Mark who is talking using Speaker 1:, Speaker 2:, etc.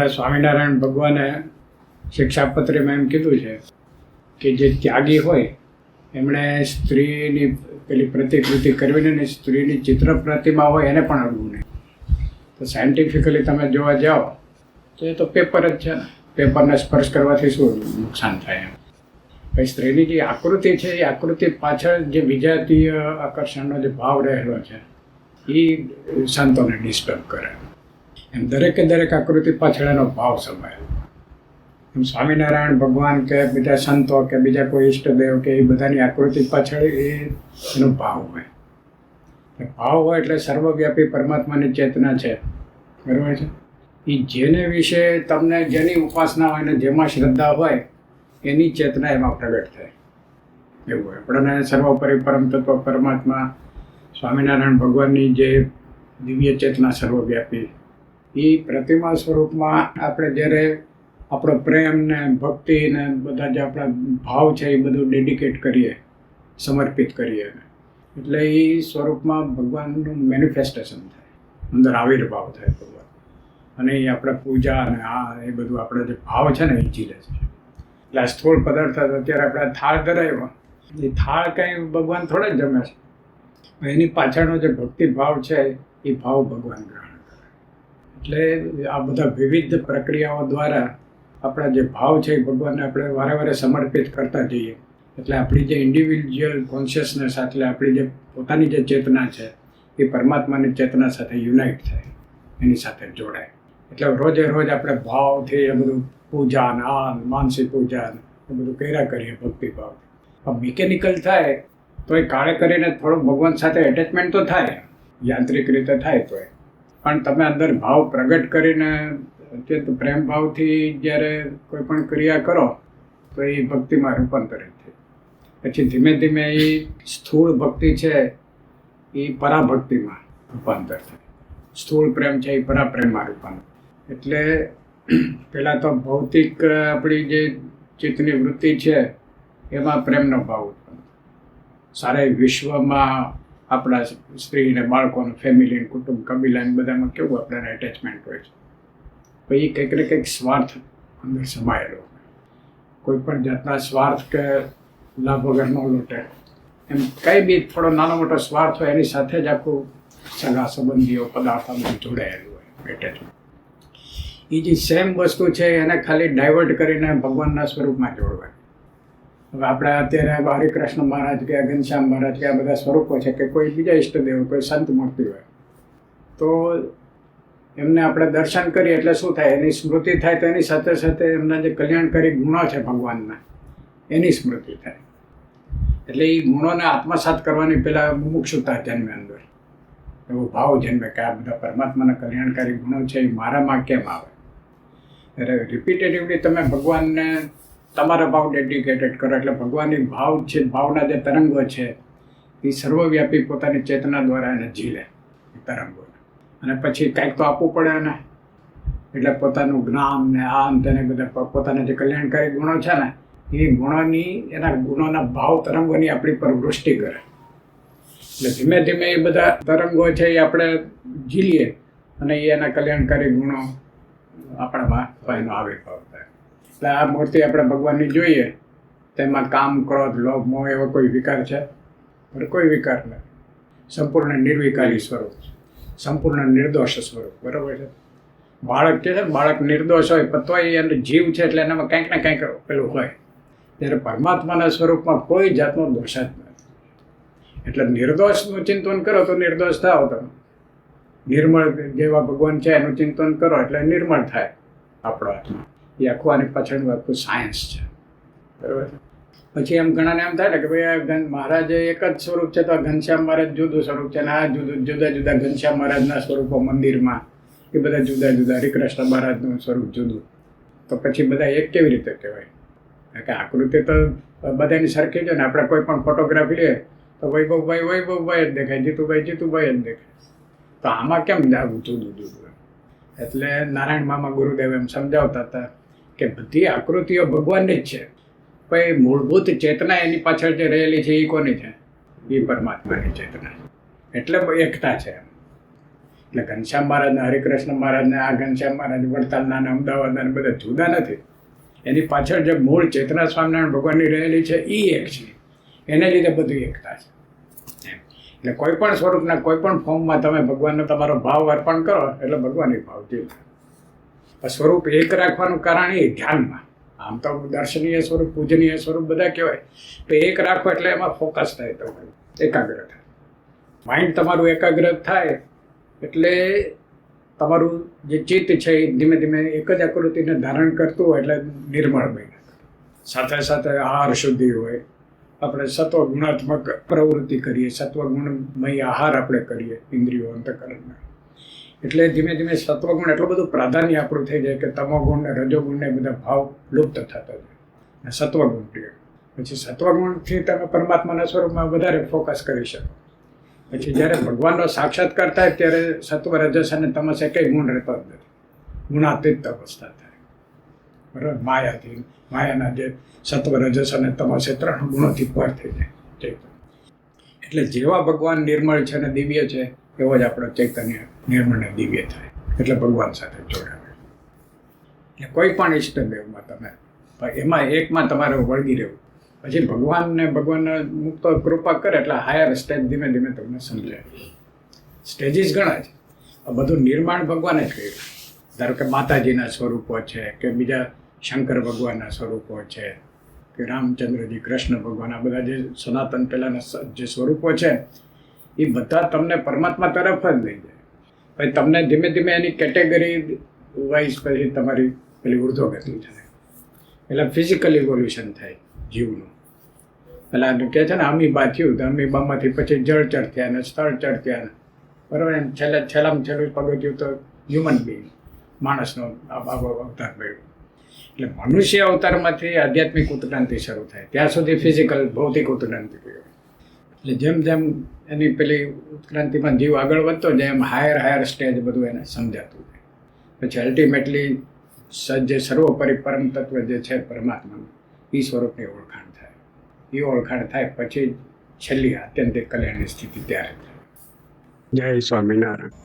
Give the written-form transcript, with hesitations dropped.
Speaker 1: આપણા સ્વામિનારાયણ ભગવાને શિક્ષાપત્રીમાં એમ કીધું છે કે જે ત્યાગી હોય એમણે સ્ત્રીની પેલી પ્રતિકૃતિ કરવીને ને સ્ત્રીની ચિત્ર પ્રતિમા હોય એને પણ અડવું નહીં. તો સાયન્ટિફિકલી તમે જોવા જાઓ તો એ તો પેપર જ છે ને, પેપરને સ્પર્શ કરવાથી શું નુકસાન થાય એમ. ભાઈ સ્ત્રીની જે આકૃતિ છે એ આકૃતિ પાછળ જે વિજાતીય આકર્ષણનો જે ભાવ રહેલો છે એ સંતોને ડિસ્ટર્બ કરે. એમ દરેક આકૃતિ પાછળ એનો ભાવ સમાય. એમ સ્વામિનારાયણ ભગવાન કે બીજા સંતો કે બીજા કોઈ ઈષ્ટદેવ કે એ બધાની આકૃતિ પાછળ એનો ભાવ હોય. ભાવ હોય એટલે સર્વવ્યાપી પરમાત્માની ચેતના છે, બરાબર છે. એ જેને વિશે તમને જેની ઉપાસના હોય ને જેમાં શ્રદ્ધા હોય એની ચેતના એમાં પ્રગટ થાય એવું હોય. આપણને સર્વોપરી પરમ તત્વ પરમાત્મા સ્વામિનારાયણ ભગવાનની જે દિવ્ય ચેતના સર્વવ્યાપી એ પ્રતિમા સ્વરૂપમાં આપણે જ્યારે આપણો પ્રેમ ને ભક્તિ ને બધા જે આપણા ભાવ છે એ બધું ડેડિકેટ કરીએ, સમર્પિત કરીએ, એટલે એ સ્વરૂપમાં ભગવાનનું મેનિફેસ્ટેશન થાય, અંદર આવિર્ભાવ થાય ભગવાન. અને એ આપણે પૂજા અને એ બધું આપણે જે ભાવ છે ને એ જીલે છે. એટલે આ સ્થૂળ પદાર્થ અત્યારે આપણે થાળ ધરાવ્યો, એ થાળ કંઈ ભગવાન થોડા જ જમે છે. એની પાછળનો જે ભક્તિ ભાવ છે એ ભાવ ભગવાન ગ્રહણ કરે. એટલે આ બધા વિવિધ પ્રક્રિયાઓ દ્વારા આપણા જે ભાવ છે એ ભગવાનને આપણે વારે સમર્પિત કરતા જઈએ. એટલે આપણી જે ઇન્ડિવિજ્યુઅલ કોન્શિયસનેસ, એટલે આપણી જે પોતાની જે ચેતના છે એ પરમાત્માની ચેતના સાથે યુનાઇટ થાય, એની સાથે જોડાય. એટલે રોજ આપણે ભાવથી એ બધું પૂજા ને માનસિક પૂજા એ બધું કર્યા કરીએ ભક્તિભાવ. પણ મિકેનિકલ થાય તો એ કાળે કરીને થોડું ભગવાન સાથે એટેચમેન્ટ તો થાય, યાંત્રિક રીતે થાય તો, પણ તમે અંદર ભાવ પ્રગટ કરીને અત્યંત પ્રેમ ભાવથી જ્યારે કોઈ પણ ક્રિયા કરો તો એ ભક્તિમાં રૂપાંતરિત થાય. પછી ધીમે એ સ્થૂળ ભક્તિ છે એ પરાભક્તિમાં રૂપાંતર થાય. સ્થૂળ પ્રેમ છે એ પરાપ્રેમમાં રૂપાંતર. એટલે પહેલાં તો ભૌતિક આપણી જે ચિત્તની વૃત્તિ છે એમાં પ્રેમનો ભાવ ઉત્પન્ન. સારા વિશ્વમાં આપણા સ્ત્રીને બાળકોને ફેમિલીને કુટુંબ કબીલાને બધામાં કેવું આપણને એટેચમેન્ટ હોય છે. પછી કંઈક ને કંઈક સ્વાર્થ અંદર સમાયેલો હોય. કોઈ પણ જાતના સ્વાર્થ કે લાભ વગરનો લૂંટે એમ કંઈ બી થોડો નાનો મોટો સ્વાર્થ હોય એની સાથે જ આખું સગા સંબંધીઓ પદાર્થોમાં જોડાયેલું હોય એટેચમેન્ટ. એ જે સેમ વસ્તુ છે એને ખાલી ડાયવર્ટ કરીને ભગવાનના સ્વરૂપમાં જોડવાય. હવે આપણે અત્યારે હરિકૃષ્ણ મહારાજ કે ઘનશ્યામ મહારાજ કે આ બધા સ્વરૂપો છે કે કોઈ બીજા ઈષ્ટદેવ કોઈ સંત મૂર્તિ હોય તો એમને આપણે દર્શન કરીએ એટલે શું થાય, એની સ્મૃતિ થાય. તો એની સાથે એમના જે કલ્યાણકારી ગુણો છે ભગવાનના એની સ્મૃતિ થાય. એટલે એ ગુણોને આત્મસાત કરવાની પહેલાં મુમુક્ષુતા જન્મે અંદર, એવો ભાવ જન્મે કે આ બધા પરમાત્માના કલ્યાણકારી ગુણો છે એ મારામાં કેમ આવે. એટલે રિપીટેટિવલી તમે ભગવાનને તમારા ભાવ ડેડિકેટેડ કરો એટલે ભગવાનની ભાવ છે, ભાવના જે તરંગો છે એ સર્વવ્યાપી પોતાની ચેતના દ્વારા એને ઝીલે એ તરંગોને. અને પછી કાંઈક તો આપવું પડે ને, એટલે પોતાનું જ્ઞાન ને તેને બધા પોતાના જે કલ્યાણકારી ગુણો છે ને એ એના ગુણોના ભાવ તરંગોની આપણી પર વૃષ્ટિ કરે. એટલે ધીમે એ બધા તરંગો છે એ આપણે ઝીલીએ અને એના કલ્યાણકારી ગુણો આપણામાં એનો આવિર્ભાવ થાય. એટલે આ મૂર્તિ આપણે ભગવાનની જોઈએ તેમાં કામ, ક્રોધ, લોભ, મોહ એવો કોઈ વિકાર છે? કોઈ વિકાર નથી. સંપૂર્ણ નિર્વિકારી સ્વરૂપ, સંપૂર્ણ નિર્દોષ સ્વરૂપ, બરાબર છે. બાળક છે ને, બાળક નિર્દોષ હોય પણ તોય એનો જીવ છે એટલે એનામાં કંઈક ને કંઈક પેલું હોય. ત્યારે પરમાત્માના સ્વરૂપમાં કોઈ જાતનો દોષ જ નથી. એટલે નિર્દોષનું ચિંતન કરો તો નિર્દોષ થાવ તમે. નિર્મળ જેવા ભગવાન છે એનું ચિંતન કરો એટલે નિર્મળ થાય આપણો આત્મા. એ આખું આની પાછળનું આખું સાયન્સ છે, બરાબર છે. પછી એમ ઘણાને એમ થાય ને કે ભાઈ મહારાજ એક જ સ્વરૂપ છે તો ઘનશ્યામ મહારાજ જુદું સ્વરૂપ છે, અને આ જુદા ઘનશ્યામ મહારાજના સ્વરૂપો મંદિરમાં એ બધા જુદા હરિકૃષ્ણ મહારાજનું સ્વરૂપ જુદું. તો પછી બધા એક કેવી રીતે કહેવાય? કારણ કે આકૃતિ તો બધાની સરખી છે ને. આપણે કોઈ પણ ફોટોગ્રાફી લઈએ તો વૈભવભાઈ જ દેખાય, જીતુભાઈ જ દેખાય. તો આમાં કેમ આવું જુદું? એટલે નારાયણ મામા ગુરુદેવ એમ સમજાવતા હતા કે બધી આકૃતિઓ ભગવાનની જ છે, પણ મૂળભૂત ચેતના એની પાછળ જે રહેલી છે એ કોની છે? એ પરમાત્માની ચેતના. એટલે એકતા છે. એટલે ઘનશ્યામ મહારાજના, હરિકૃષ્ણ મહારાજને, આ ઘનશ્યામ મહારાજ વડતાલના અને અમદાવાદના ને બધા જુદા નથી. એની પાછળ જે મૂળ ચેતના સ્વામિનારાયણ ભગવાનની રહેલી છે એ એક છે, એને લીધે બધી એકતા છે. એટલે કોઈ પણ સ્વરૂપના કોઈ પણ ફોર્મમાં તમે ભગવાનનો તમારો ભાવ અર્પણ કરો એટલે ભગવાનની ભાવ જીવે. સ્વરૂપ એક રાખવાનું કારણ એ ધ્યાનમાં, આમ તો દર્શનીય સ્વરૂપ, પૂજનીય સ્વરૂપ બધા કહેવાય, તો એક રાખો એટલે એમાં ફોકસ થાય, તમારું એકાગ્ર થાય. માઇન્ડ તમારું એકાગ્ર થાય એટલે તમારું જે ચિત્ત છે એ ધીમે ધીમે એક જ આકૃતિને ધારણ કરતું હોય એટલે નિર્મળ બને. સાથે સાથે આહાર શુદ્ધિ હોય, આપણે સત્વ ગુણાત્મક પ્રવૃત્તિ કરીએ, સત્વગુણમય આહાર આપણે કરીએ ઇન્દ્રિયો અંતઃકરણના, એટલે ધીમે ધીમે સત્વગુણ એટલું બધું પ્રાધાન્ય આપણું થઈ જાય કે તમોગુણ ને રજોગુણ ને બધા ભાવ લુપ્ત થતા જાય, સત્વગુણ પ્રિય. પછી સત્વગુણથી તમે પરમાત્માના સ્વરૂપમાં વધારે ફોકસ કરી શકો. પછી જ્યારે ભગવાનનો સાક્ષાત્કાર થાય ત્યારે સત્વ, રજસ અને તમસ એકેય ગુણ રહેતો જ નથી, ગુણાતીત અવસ્થા થાય. બરાબર? માયાથી, માયાના જે સત્વ, રજસ અને તમસ એ 3 ગુણોથી પર થઈ જાય. એટલે જેવા ભગવાન નિર્મળ છે અને દિવ્ય છે એવો જ આપણો ચૈતન્ય નિર્મળ ને દિવ્ય થાય, એટલે ભગવાન સાથે જોડાવે. એટલે કોઈ પણ ઈષ્ટદેવમાં તમે એમાં એકમાં તમારે વળગી રહેવું. પછી ભગવાનના મુક્ત કૃપા કરે એટલે હાયર સ્ટેજ ધીમે ધીમે તમને સમજાય. સ્ટેજીસ ઘણા છે, આ બધું નિર્માણ ભગવાને જ કર્યું. ધારો કે માતાજીના સ્વરૂપો છે, કે બીજા શંકર ભગવાનના સ્વરૂપો છે, કે રામચંદ્રજી, કૃષ્ણ ભગવાન, આ બધા જે સનાતન પહેલાંના જે સ્વરૂપો છે એ બધા તમને પરમાત્મા તરફ જ લઈ જાય. પછી તમને ધીમે ધીમે એની કેટેગરી વાઇઝ પછી તમારી પેલી ઉર્ધ્વગતિ થાય. એટલે ફિઝિકલ ઇવોલ્યુશન થાય જીવનું. પહેલાં કહે છે ને અમીબા થયું, તો અમીબામાંથી પછી જળચર થયા ને સ્થળચર થયા, બરાબર? એમ છેલ્લામાં છેલ્લું પગથિયું તો હ્યુમન બિંગ, માણસનો અવતાર મળ્યો. એટલે મનુષ્ય અવતારમાંથી આધ્યાત્મિક ઉત્ક્રાંતિ શરૂ થાય, ત્યાં સુધી ફિઝિકલ ભૌતિક ઉત્ક્રાંતિ કહેવાય. એટલે જેમ જેમ એની પેલી ઉત્ક્રાંતિમાં જીવ આગળ વધતો જાય એમ હાયર સ્ટેજ બધું એને સમજાતું જાય. પછી અલ્ટિમેટલી જે સર્વોપરી પરમ તત્વ જે છે પરમાત્માનું, એ સ્વરૂપની ઓળખાણ થાય. એ ઓળખાણ થાય પછી છેલ્લી આત્યંતિક કલ્યાણની સ્થિતિ ત્યારે થાય.
Speaker 2: જય સ્વામિનારાયણ.